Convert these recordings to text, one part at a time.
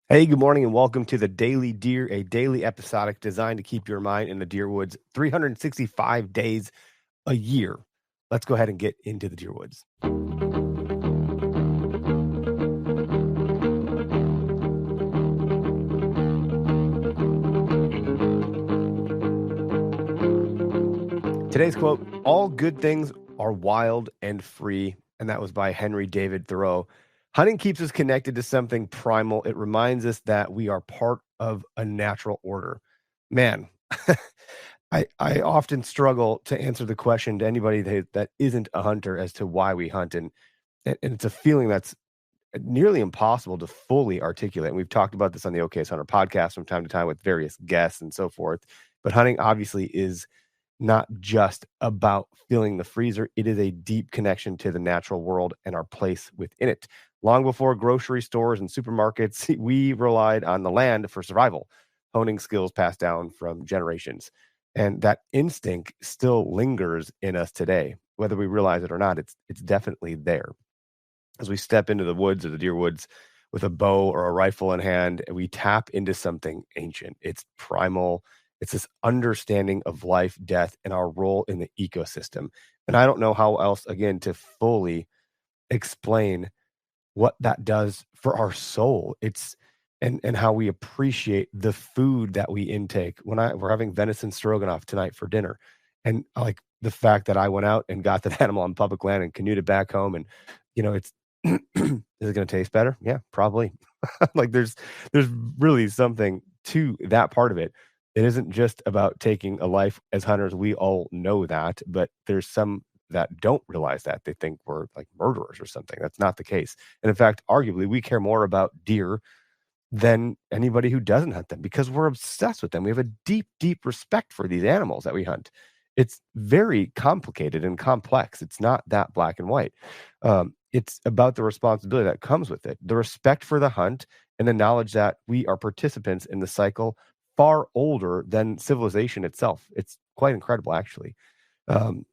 Hey, good morning, and welcome to the Daily Deer, a daily episodic designed to keep your mind in the deer woods 365 days a year. Let's go ahead and get into the deer woods. Today's quote: "All good things are wild and free." And that was by Henry David Thoreau. Hunting keeps us connected to something primal. It reminds us that we are part of a natural order. Man, I often struggle to answer the question to anybody that isn't a hunter as to why we hunt. And it's a feeling that's nearly impossible to fully articulate. And we've talked about this on the OKS Hunter podcast from time to time with various guests and so forth. But hunting obviously is not just about filling the freezer. It is a deep connection to the natural world and our place within it. Long before grocery stores and supermarkets, we relied on the land for survival, honing skills passed down from generations. And that instinct still lingers in us today. Whether we realize it or not, it's definitely there. As we step into the woods or the deer woods with a bow or a rifle in hand, and we tap into something ancient. It's primal. It's this understanding of life, death, and our role in the ecosystem. And I don't know how else, again, to fully explain what that does for our soul. It's and how we appreciate the food that we intake. We're having venison stroganoff tonight for dinner, and like the fact that I went out and got that animal on public land and canoed it back home, and it's is it going to taste better? Yeah, probably. Like there's really something to that part of it. It isn't just about taking a life as hunters. We all know that, but there's some that don't realize that. They think we're like murderers or something. That's not the case. And in fact, arguably, we care more about deer than anybody who doesn't hunt them because we're obsessed with them. We have a deep, deep respect for these animals that we hunt. It's very complicated and complex. It's not that black and white. It's about the responsibility that comes with it, the respect for the hunt, and the knowledge that we are participants in the cycle far older than civilization itself. It's quite incredible, actually. Um,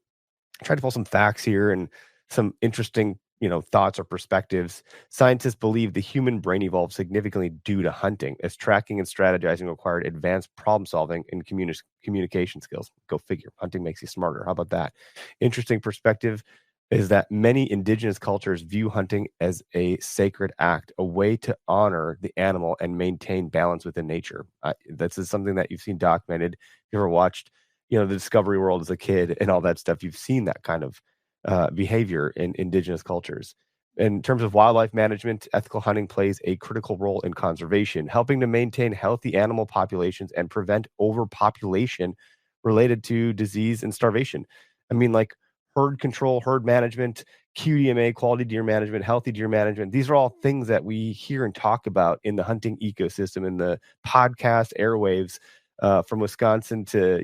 Try to pull some facts here and some interesting, thoughts or perspectives. Scientists believe the human brain evolved significantly due to hunting, as tracking and strategizing required advanced problem solving and communication skills. Go figure. Hunting makes you smarter. How about that? Interesting perspective is that many indigenous cultures view hunting as a sacred act, a way to honor the animal and maintain balance within nature. This is something that you've seen documented. If you ever watched the Discovery World as a kid and all that stuff, you've seen that kind of behavior in indigenous cultures. In terms of wildlife management, ethical hunting plays a critical role in conservation, helping to maintain healthy animal populations and prevent overpopulation related to disease and starvation. I mean, like herd control, herd management, QDMA, quality deer management, healthy deer management. These are all things that we hear and talk about in the hunting ecosystem, in the podcast airwaves, from Wisconsin to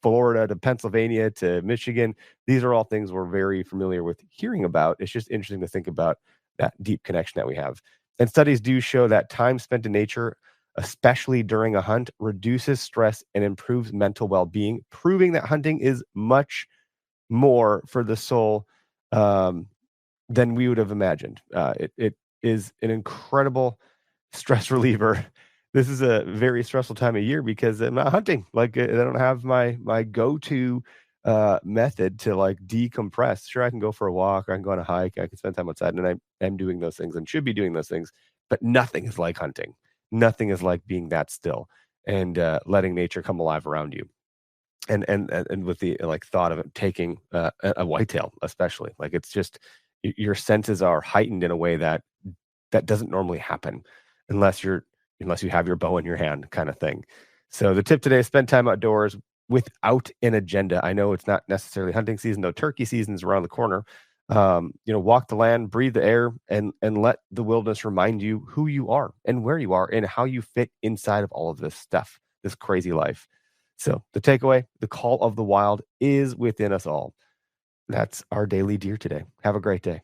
Florida to Pennsylvania to Michigan. These are all things we're very familiar with hearing about. It's just interesting to think about that deep connection that we have. And studies do show that time spent in nature, especially during a hunt, reduces stress and improves mental well-being, proving that hunting is much more for the soul um, than we would have imagined. It is an incredible stress reliever. This is a very stressful time of year because I'm not hunting. Like I don't have my go-to method to like decompress. Sure, I can go for a walk, or I can go on a hike, I can spend time outside, and I am doing those things and should be doing those things. But nothing is like hunting. Nothing is like being that still and letting nature come alive around you. And with the like thought of it taking a whitetail, especially, like it's just your senses are heightened in a way that doesn't normally happen unless you have your bow in your hand, kind of thing. So the tip today is spend time outdoors without an agenda. I know it's not necessarily hunting season, though turkey season is around the corner. Walk the land, breathe the air, and let the wilderness remind you who you are and where you are and how you fit inside of all of this stuff, this crazy life. So the takeaway, the call of the wild is within us all. That's our daily deer today. Have a great day.